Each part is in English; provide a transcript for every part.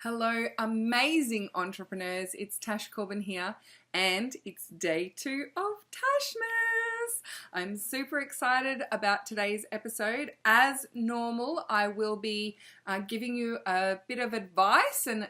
Hello, amazing entrepreneurs. It's Tash Corbin here, and it's day 2 of Tashmas. I'm super excited about today's episode. As normal, I will be giving you a bit of advice and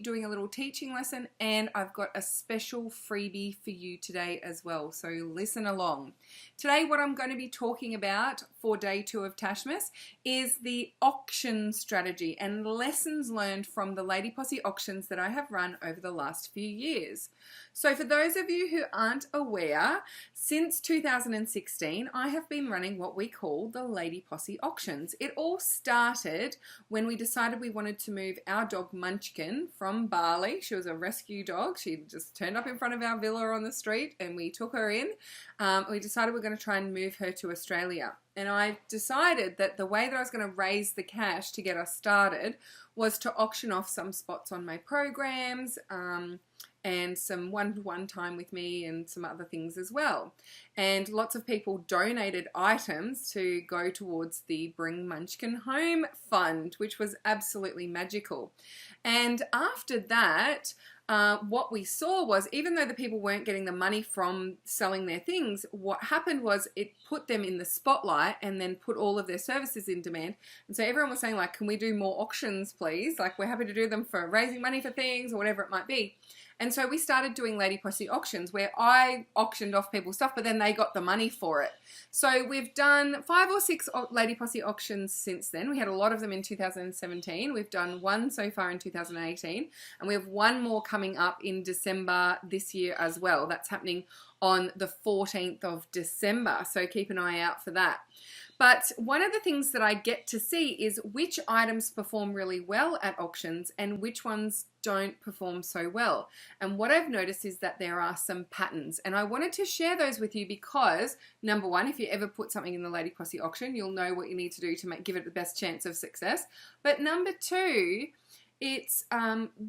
doing a little teaching lesson, and I've got a special freebie for you today as well, so listen along. Today, what I'm going to be talking about for day 2 of Tashmas is the auction strategy and lessons learned from the Lady Posse auctions that I have run over the last few years. So for those of you who aren't aware, since 2016, I have been running what we call the Lady Posse auctions. It all started when we decided we wanted to move our dog Munchkin from Bali. She was a rescue dog. She just turned up in front of our villa on the street and we took her in. We decided we're going to try and move her to Australia. And I decided that the way that I was going to raise the cash to get us started was to auction off some spots on my programs, and some one-to-one time with me and some other things as well. And lots of people donated items to go towards the Bring Munchkin Home Fund, which was absolutely magical. And after that, what we saw was, even though the people weren't getting the money from selling their things, what happened was it put them in the spotlight and then put all of their services in demand. And so everyone was saying, like, can we do more auctions, please? Like, we're happy to do them for raising money for things or whatever it might be. And so we started doing Lady Posse auctions where I auctioned off people's stuff, but then they got the money for it. So we've done 5 or 6 Lady Posse auctions since then. We had a lot of them in 2017. We've done one so far in 2018, and we have one more coming up in December this year as well. That's happening on the 14th of December, so keep an eye out for that. But one of the things that I get to see is which items perform really well at auctions and which ones don't perform so well. And what I've noticed is that there are some patterns, and I wanted to share those with you because, number one, if you ever put something in the Lady Posse auction, you'll know what you need to do to give it the best chance of success. But number two, it's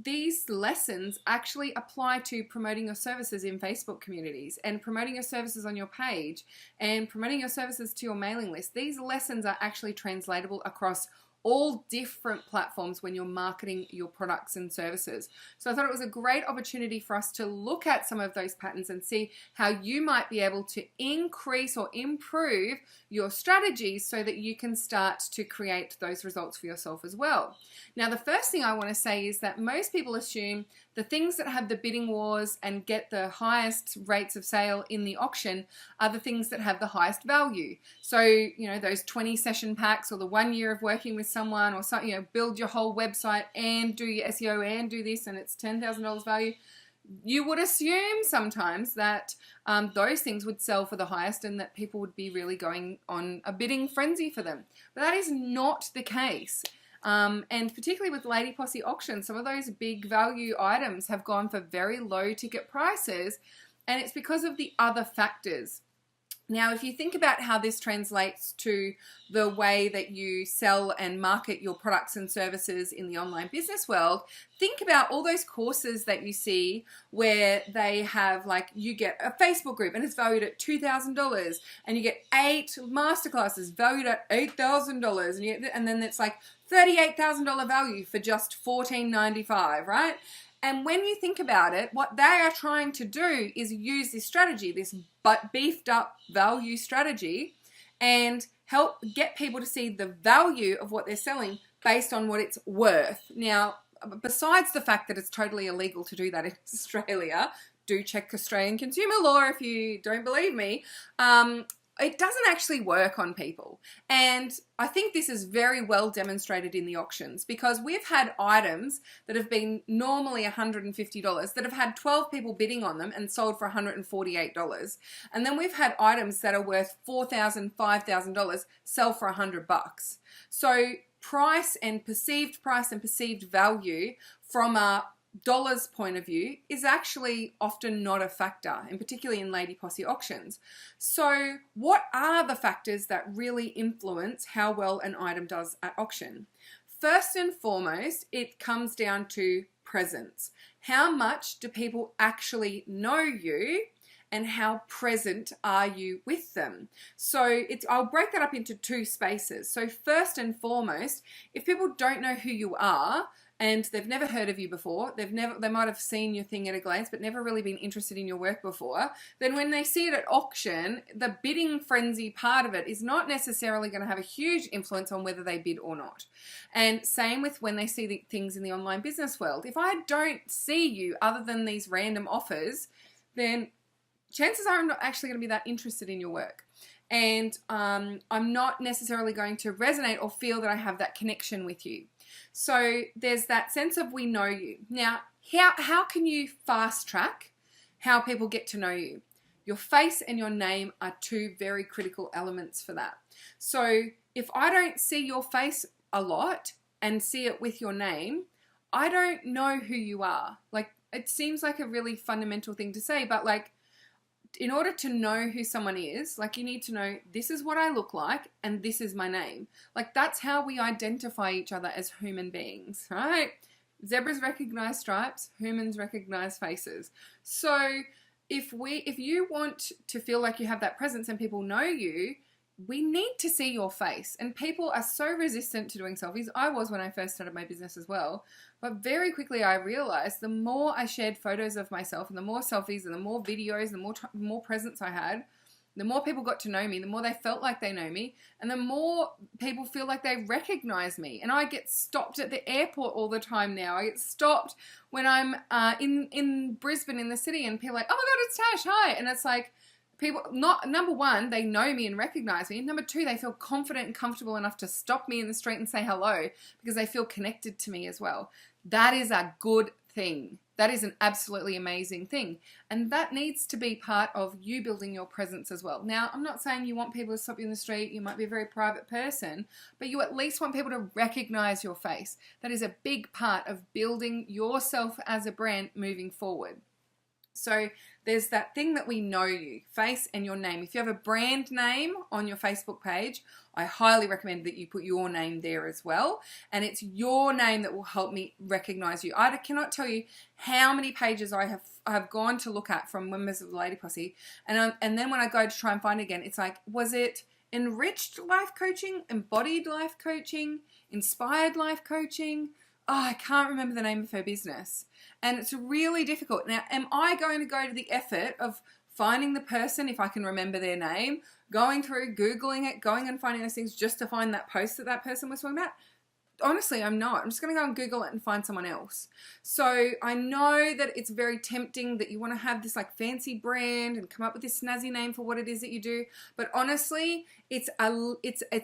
these lessons actually apply to promoting your services in Facebook communities and promoting your services on your page and promoting your services to your mailing list. These lessons are actually translatable across all different platforms when you're marketing your products and services. So I thought it was a great opportunity for us to look at some of those patterns and see how you might be able to increase or improve your strategies so that you can start to create those results for yourself as well. Now, the first thing I want to say is that most people assume the things that have the bidding wars and get the highest rates of sale in the auction are the things that have the highest value. So, you know, those 20 session packs or the 1 year of working with someone or something, you know, build your whole website and do your SEO and do this and it's $10,000 value. You would assume sometimes that those things would sell for the highest and that people would be really going on a bidding frenzy for them. But that is not the case. And particularly with Lady Posse auctions, some of those big value items have gone for very low ticket prices, and it's because of the other factors. Now, if you think about how this translates to the way that you sell and market your products and services in the online business world, think about all those courses that you see where they have, like, you get a Facebook group and it's valued at $2,000, and you get 8 masterclasses valued at $8,000, and then it's like $38,000 value for just $14.95, right? And when you think about it, what they are trying to do is use this strategy, this beefed up value strategy, and help get people to see the value of what they're selling based on what it's worth. Now, besides the fact that it's totally illegal to do that in Australia, do check Australian consumer law if you don't believe me, it doesn't actually work on people. And I think this is very well demonstrated in the auctions, because we've had items that have been normally $150 that have had 12 people bidding on them and sold for $148. And then we've had items that are worth $4,000, $5,000 sell for $100. So price and perceived value from a dollars point of view is actually often not a factor, and particularly in Lady Posse auctions. So what are the factors that really influence how well an item does at auction? First and foremost, it comes down to presence. How much do people actually know you, and how present are you with them? So I'll break that up into 2 spaces. So first and foremost, if people don't know who you are, and they've never heard of you before, they might have seen your thing at a glance but never really been interested in your work before, then when they see it at auction, the bidding frenzy part of it is not necessarily going to have a huge influence on whether they bid or not. And same with when they see the things in the online business world. If I don't see you other than these random offers, then chances are I'm not actually going to be that interested in your work. And I'm not necessarily going to resonate or feel that I have that connection with you. So there's that sense of we know you. Now, how can you fast track how people get to know you? Your face and your name are two very critical elements for that. So if I don't see your face a lot and see it with your name, I don't know who you are. Like, it seems like a really fundamental thing to say, but like, in order to know who someone is, like, you need to know this is what I look like and this is my name. Like, that's how we identify each other as human beings, right? Zebras recognize stripes, humans recognize faces. So if you want to feel like you have that presence and people know you, we need to see your face. And people are so resistant to doing selfies. I was when I first started my business as well. But very quickly I realized the more I shared photos of myself and the more selfies and the more videos, the more presence I had, the more people got to know me, the more they felt like they know me, and the more people feel like they recognize me. And I get stopped at the airport all the time now. I get stopped when I'm in Brisbane in the city and people are like, oh my God, it's Tash, hi. And it's like, people, not, number one, they know me and recognize me. Number two, they feel confident and comfortable enough to stop me in the street and say hello because they feel connected to me as well. That is a good thing. That is an absolutely amazing thing. And that needs to be part of you building your presence as well. Now, I'm not saying you want people to stop you in the street. You might be a very private person, but you at least want people to recognize your face. That is a big part of building yourself as a brand moving forward. So there's that thing that we know you, face and your name. If you have a brand name on your Facebook page, I highly recommend that you put your name there as well. And it's your name that will help me recognize you. I cannot tell you how many pages I have gone to look at from members of the Lady Posse. And then when I go to try and find it again, it's like, was it enriched life coaching, embodied life coaching, inspired life coaching? Oh, I can't remember the name of her business. And it's really difficult. Now, am I going to go to the effort of finding the person, if I can remember their name, going through, Googling it, going and finding those things just to find that post that person was talking about? Honestly, I'm not. I'm just going to go and Google it and find someone else. So I know that it's very tempting that you want to have this like fancy brand and come up with this snazzy name for what it is that you do. But honestly, it's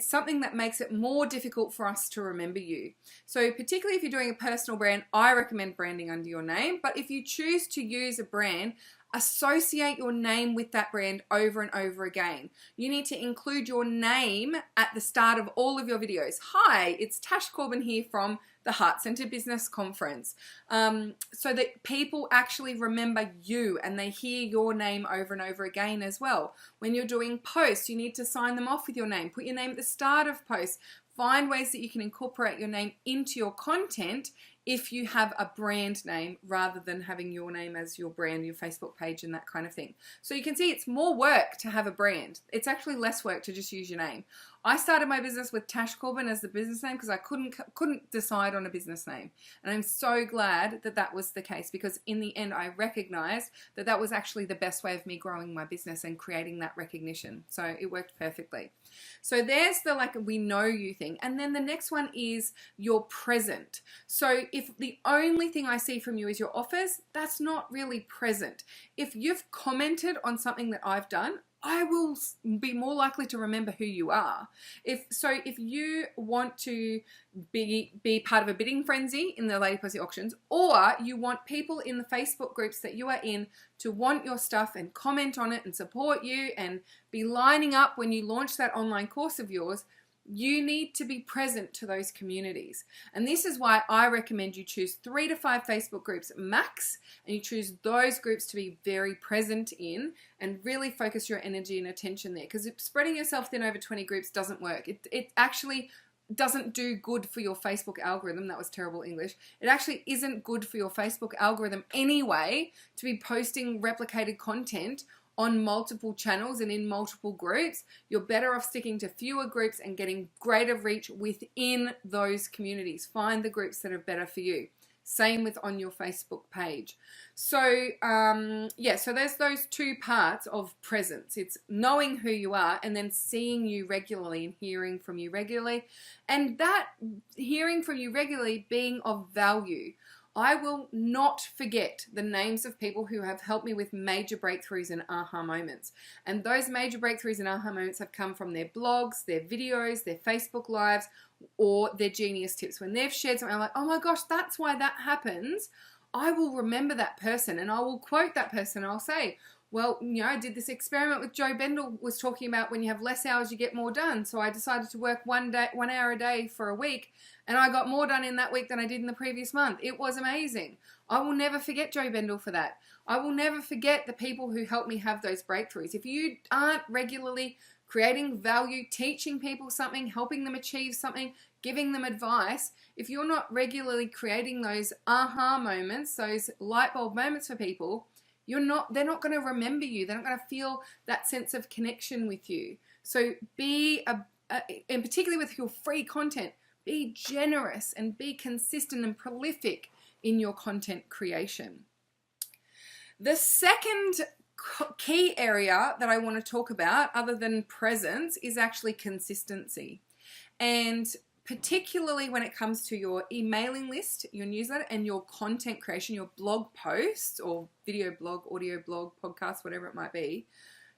something that makes it more difficult for us to remember you. So particularly if you're doing a personal brand, I recommend branding under your name. But if you choose to use a brand, associate your name with that brand over and over again. You need to include your name at the start of all of your videos. Hi, it's Tash Corbin here from the Heart Centered Business Conference. So that people actually remember you and they hear your name over and over again as well. When you're doing posts, you need to sign them off with your name. Put your name at the start of posts. Find ways that you can incorporate your name into your content if you have a brand name rather than having your name as your brand, your Facebook page and that kind of thing. So you can see it's more work to have a brand. It's actually less work to just use your name. I started my business with Tash Corbin as the business name because I couldn't decide on a business name. And I'm so glad that that was the case because in the end I recognized that that was actually the best way of me growing my business and creating that recognition. So it worked perfectly. So there's the like we know you thing. And then the next one is you're present. So if the only thing I see from you is your offers, that's not really present. If you've commented on something that I've done, I will be more likely to remember who you are. If you want to be part of a bidding frenzy in the Lady Posse auctions, or you want people in the Facebook groups that you are in to want your stuff and comment on it and support you and be lining up when you launch that online course of yours, you need to be present to those communities. And this is why I recommend you choose 3 to 5 Facebook groups max, and you choose those groups to be very present in and really focus your energy and attention there. Because spreading yourself thin over 20 groups doesn't work. It actually doesn't do good for your Facebook algorithm. That was terrible English. It actually isn't good for your Facebook algorithm anyway to be posting replicated content on multiple channels and in multiple groups. You're better off sticking to fewer groups and getting greater reach within those communities. Find the groups that are better for you. Same with on your Facebook page. So so there's those two parts of presence. It's knowing who you are and then seeing you regularly and hearing from you regularly, and that hearing from you regularly being of value. I will not forget the names of people who have helped me with major breakthroughs and aha moments. And those major breakthroughs and aha moments have come from their blogs, their videos, their Facebook lives, or their genius tips. When they've shared something, I'm like, oh my gosh, that's why that happens. I will remember that person and I will quote that person. I'll say, well, I did this experiment with Joe Bendel was talking about when you have less hours, you get more done. So I decided to work 1 hour a day for a week, and I got more done in that week than I did in the previous month. It was amazing. I will never forget Joe Bendel for that. I will never forget the people who helped me have those breakthroughs. If you aren't regularly creating value, teaching people something, helping them achieve something, giving them advice, if you're not regularly creating those aha moments, those light bulb moments for people, they're not going to remember you. They're not going to feel that sense of connection with you. So and particularly with your free content, be generous and be consistent and prolific in your content creation. The second key area that I want to talk about, other than presence, is actually consistency. And particularly when it comes to your emailing list, your newsletter, and your content creation, your blog posts or video blog, audio blog, podcast, whatever it might be,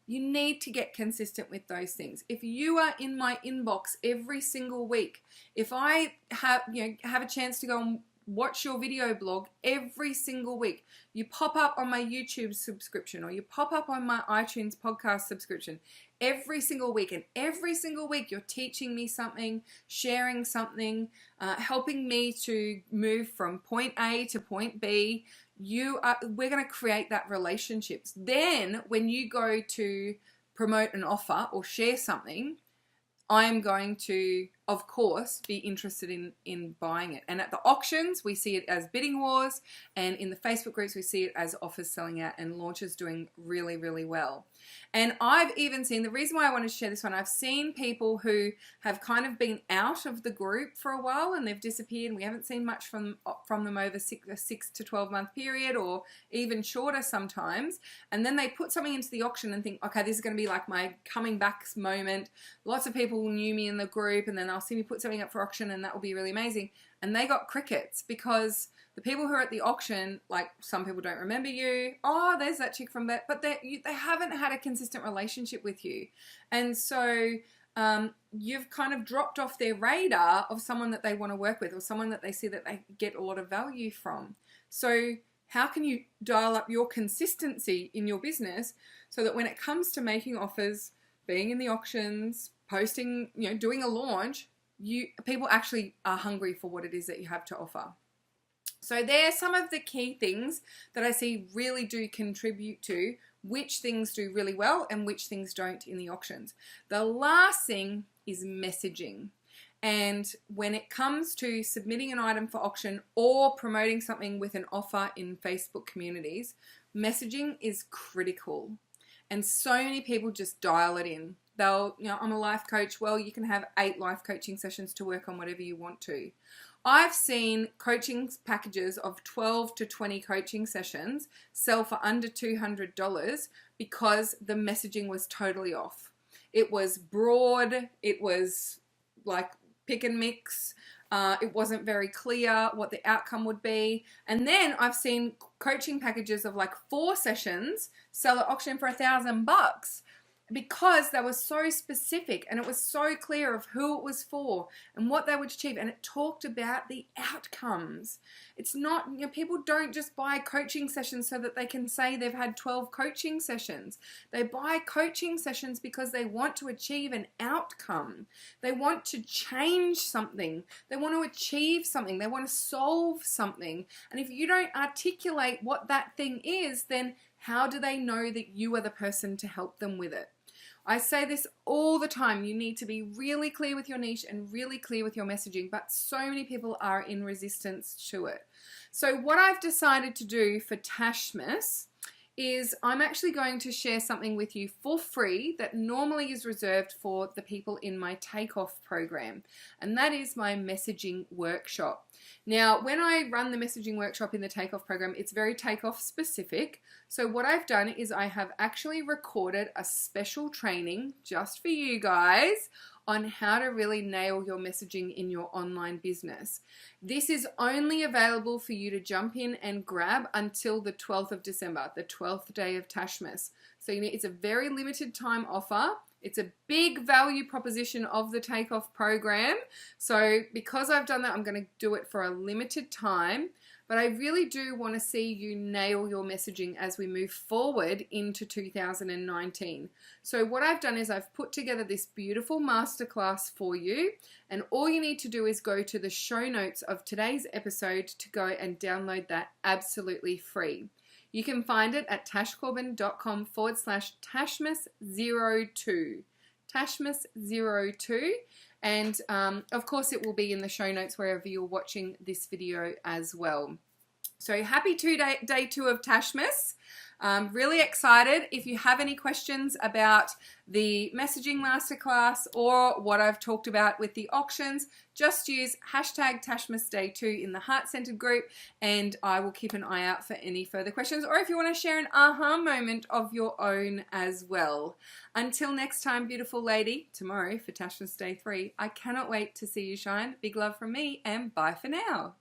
you need to get consistent with those things. If you are in my inbox every single week, if I have a chance to go and watch your video blog every single week, you pop up on my YouTube subscription or you pop up on my iTunes podcast subscription every single week, and every single week you're teaching me something, sharing something, helping me to move from point A to point B, we're going to create that relationships. Then when you go to promote an offer or share something, I'm going to, of course, be interested in buying it. And at the auctions, we see it as bidding wars. And in the Facebook groups, we see it as offers selling out and launches doing really, really well. And I've even seen, the reason why I want to share this one, I've seen people who have kind of been out of the group for a while and they've disappeared, and we haven't seen much from them over a 6 to 12 month period, or even shorter sometimes. And then they put something into the auction and think, okay, this is going to be like my coming back moment. Lots of people knew me in the group, and then I'll see me put something up for auction and that will be really amazing. And they got crickets because the people who are at the auction, like, some people don't remember you. Oh, there's that chick from that. But they haven't had a consistent relationship with you. And so you've kind of dropped off their radar of someone that they want to work with, or someone that they see that they get a lot of value from. So how can you dial up your consistency in your business so that when it comes to making offers, being in the auctions, posting, doing a launch, people actually are hungry for what it is that you have to offer? So there are some of the key things that I see really do contribute to which things do really well and which things don't in the auctions. The last thing is messaging. And when it comes to submitting an item for auction or promoting something with an offer in Facebook communities, messaging is critical. And so many people just dial it in. I'm a life coach. Well, you can have 8 life coaching sessions to work on whatever you want to. I've seen coaching packages of 12 to 20 coaching sessions sell for under $200 because the messaging was totally off. It was broad. It was like pick and mix. It wasn't very clear what the outcome would be. And then I've seen coaching packages of like 4 sessions sell at auction for $1,000 because they were so specific and it was so clear of who it was for and what they would achieve, and it talked about the outcomes. It's not, people don't just buy coaching sessions so that they can say they've had 12 coaching sessions. They buy coaching sessions because they want to achieve an outcome. They want to change something. They want to achieve something. They want to solve something. And if you don't articulate what that thing is, then how do they know that you are the person to help them with it? I say this all the time. You need to be really clear with your niche and really clear with your messaging, but so many people are in resistance to it. So what I've decided to do for Tashmas is I'm actually going to share something with you for free that normally is reserved for the people in my takeoff program, and that is my messaging workshop. Now, when I run the messaging workshop in the takeoff program, it's very takeoff specific. So what I've done is I have actually recorded a special training just for you guys on how to really nail your messaging in your online business. This is only available for you to jump in and grab until the 12th of December, the 12th day of Tashmas. So it's a very limited time offer. It's a big value proposition of the takeoff program. So because I've done that, I'm going to do it for a limited time. But I really do want to see you nail your messaging as we move forward into 2019. So what I've done is I've put together this beautiful masterclass for you, and all you need to do is go to the show notes of today's episode to go and download that absolutely free. You can find it at tashcorbin.com/Tashmas02. Tashmas02. And of course it will be in the show notes wherever you're watching this video as well. So happy day 2 of Tashmas. Really excited. If you have any questions about the messaging masterclass or what I've talked about with the auctions, just use hashtag TashmasDay2 in the Heart Centered group, and I will keep an eye out for any further questions, or if you want to share an aha moment of your own as well. Until next time, beautiful lady, tomorrow for Tashmas Day 3, I cannot wait to see you shine. Big love from me, and bye for now.